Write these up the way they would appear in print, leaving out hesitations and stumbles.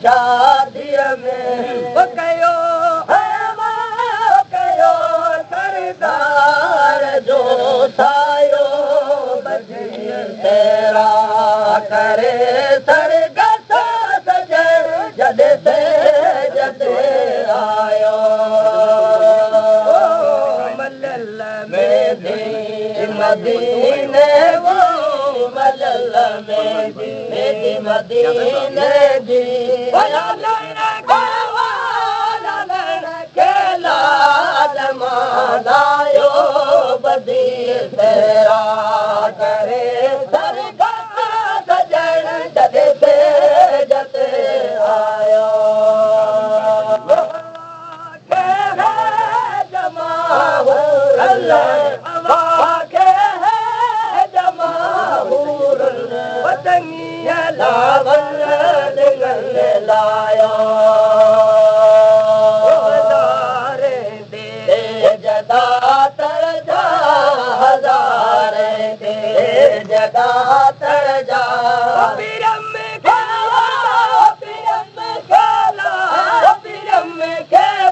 शादीअ में कयो कयो सरदार जो सायो तेरा करे सरगस सजण जॾहिं से जॾे आयो मलल में दी मदीने वो मलल में दी मदीने जी मानायो बदी तेरा करे सरगस सजण जॾहिं से जते आयो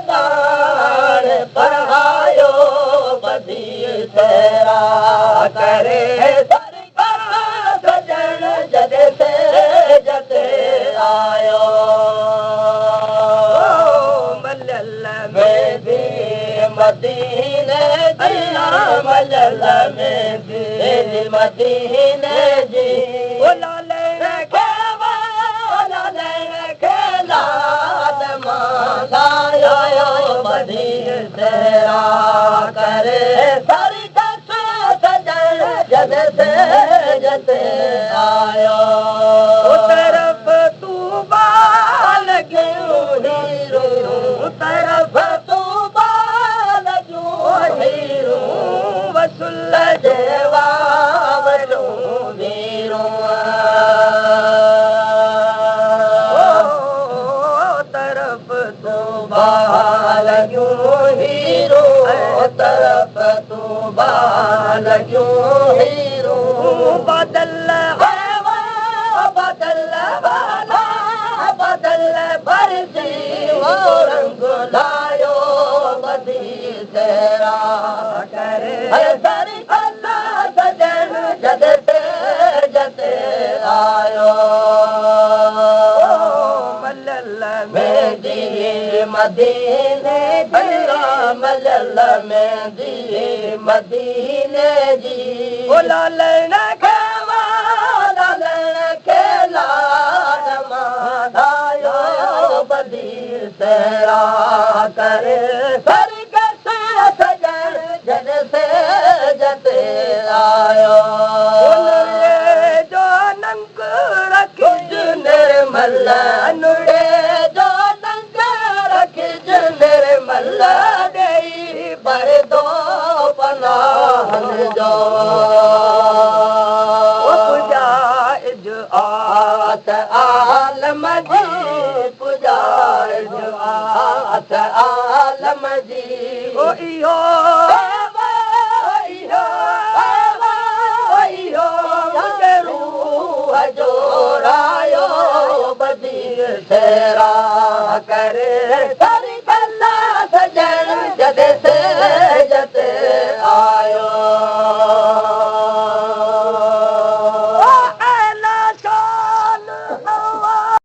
लायो पढ़ायो बदी तेरा करे सजण जॾहिं से जते आयो मलल में दी मदीने जी मलल में दी मदीने जी तेरा करे सरगस सजण जॾहिं से जते आयो तरफ़ तूं बाल हीरो तरफ़ तूं बाल हीरो वसुल जे वावड़ो वीरो तरफ़ तूं बाल हीरो तरफ़ तूं बाल हीरो बदल बदल बदल भरजी वो रंग लायो बदी तेरा करे सरगस सजण जॾहिं से जते आयो मलल में दी मदीने मलल में दी मदीने जी लालण के लाल मानायो बदी तेरा करे सरगस सजण जॾहिं से जते आयो जो नंग रखिज निर्मल अनुड़े जो नंग रखिज निर्मल ॾेई पर दो पनाहन जो पुजाइज आत आलम जी पुजाइज आत आलम जी ओ इहो रूह जोरायो बदी तेरा करे